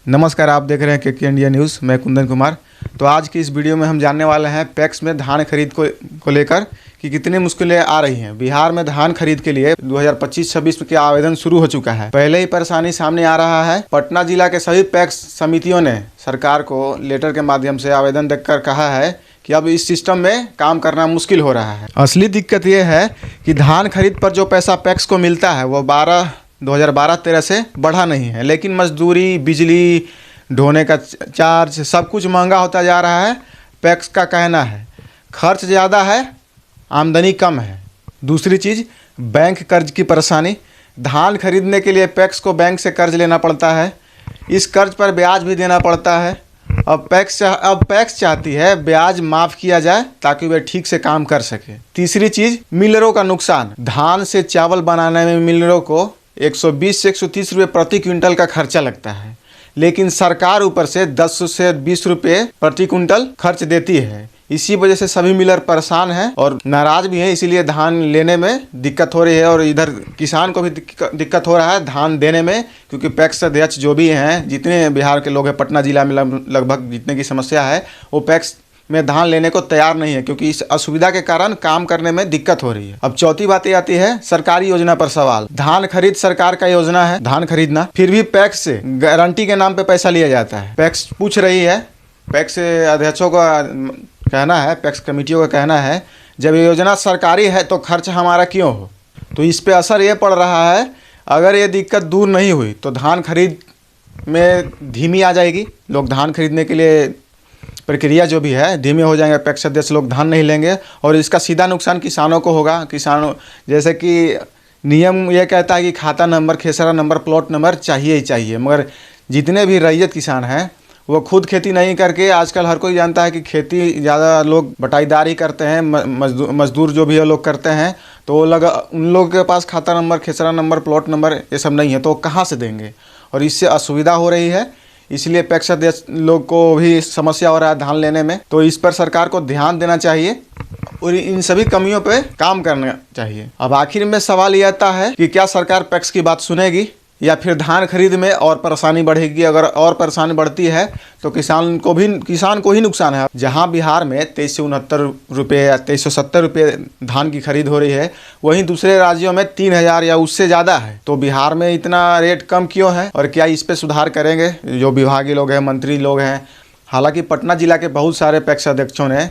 नमस्कार, आप देख रहे हैं के इंडिया न्यूज़। मैं कुंदन कुमार। तो आज की इस वीडियो में हम जानने वाले हैं पैक्स में धान खरीद को लेकर कि कितनी मुश्किलें आ रही हैं। बिहार में धान खरीद के लिए 2025-26 के आवेदन शुरू हो चुका है। पहले ही परेशानी सामने आ रहा है। पटना जिला के सभी पैक्स समितियों ने सरकार को लेटर के माध्यम से आवेदन देकर कहा है कि अब इस सिस्टम में काम करना मुश्किल हो रहा है। असली दिक्कत यह है कि धान खरीद पर जो पैसा पैक्स को मिलता है वो 2012-13 से बढ़ा नहीं है, लेकिन मजदूरी, बिजली, ढोने का चार्ज सब कुछ महंगा होता जा रहा है। पैक्स का कहना है खर्च ज़्यादा है, आमदनी कम है। दूसरी चीज़, बैंक कर्ज की परेशानी। धान खरीदने के लिए पैक्स को बैंक से कर्ज लेना पड़ता है, इस कर्ज पर ब्याज भी देना पड़ता है। अब पैक्स चाहती है ब्याज माफ़ किया जाए ताकि वे ठीक से काम कर सके। तीसरी चीज़, मिलरों का नुकसान। धान से चावल बनाने में मिलरों को 120 से 130 रुपये प्रति क्विंटल का खर्चा लगता है, लेकिन सरकार ऊपर से 10 से 20 रुपये प्रति क्विंटल खर्च देती है। इसी वजह से सभी मिलर परेशान हैं और नाराज़ भी हैं। इसीलिए धान लेने में दिक्कत हो रही है और इधर किसान को भी दिक्कत हो रहा है धान देने में, क्योंकि पैक्स अध्यक्ष जो भी हैं, जितने बिहार के लोग हैं, पटना जिला में लगभग जितने की समस्या है, वो पैक्स में धान लेने को तैयार नहीं है, क्योंकि इस असुविधा के कारण काम करने में दिक्कत हो रही है। अब चौथी बात ये आती है सरकारी योजना पर सवाल। धान खरीद सरकार का योजना है, धान खरीदना, फिर भी पैक्स से गारंटी के नाम पे पैसा लिया जाता है। पैक्स पूछ रही है, पैक्स अध्यक्षों का कहना है, पैक्स कमेटियों का कहना है, जब ये योजना सरकारी है तो खर्च हमारा क्यों हो। तो इस पे असर ये पड़ रहा है, अगर ये दिक्कत दूर नहीं हुई तो धान खरीद में धीमी आ जाएगी। लोग धान खरीदने के लिए प्रक्रिया जो भी है धीमे हो जाएंगे, पैक्स अध्यक्ष लोग धान नहीं लेंगे और इसका सीधा नुकसान किसानों को होगा। किसानों, जैसे कि नियम ये कहता है कि खाता नंबर, खेसरा नंबर, प्लॉट नंबर चाहिए ही चाहिए, मगर जितने भी रैयत किसान हैं वो खुद खेती नहीं करके, आजकल हर कोई जानता है कि खेती ज़्यादा लोग बटाईदारी करते हैं, मजदूर जो भी है लोग करते हैं, तो वो उन लोगों के पास खाता नंबर, खेसरा नंबर, प्लॉट नंबर ये सब नहीं है, तो कहाँ से देंगे और इससे असुविधा हो रही है। इसलिए पैक्स अध्यक्ष लोग को भी समस्या हो रहा है धान लेने में। तो इस पर सरकार को ध्यान देना चाहिए और इन सभी कमियों पे काम करना चाहिए। अब आखिर में सवाल ये आता है कि क्या सरकार पैक्स की बात सुनेगी या फिर धान खरीद में और परेशानी बढ़ेगी। अगर और परेशानी बढ़ती है तो किसान को ही नुकसान है। जहां बिहार में 2369 रुपये या 2370 रुपये धान की खरीद हो रही है, वहीं दूसरे राज्यों में 3000 या उससे ज़्यादा है। तो बिहार में इतना रेट कम क्यों है और क्या इस पर सुधार करेंगे जो विभागीय लोग हैं, मंत्री लोग हैं। हालांकि पटना जिला के बहुत सारे पैक्स अध्यक्षों ने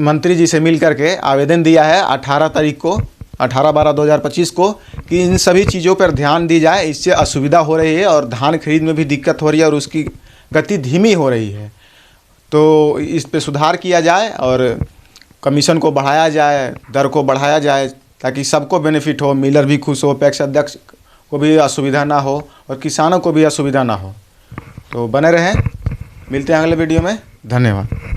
मंत्री जी से मिल करके आवेदन दिया है 18/12/2025 को कि इन सभी चीज़ों पर ध्यान दी जाए। इससे असुविधा हो रही है और धान खरीद में भी दिक्कत हो रही है और उसकी गति धीमी हो रही है। तो इस पे सुधार किया जाए और कमीशन को बढ़ाया जाए, दर को बढ़ाया जाए, ताकि सबको बेनिफिट हो, मिलर भी खुश हो, पैक्स अध्यक्ष को भी असुविधा ना हो और किसानों को भी असुविधा ना हो। तो बने रहें, मिलते हैं अगले वीडियो में। धन्यवाद।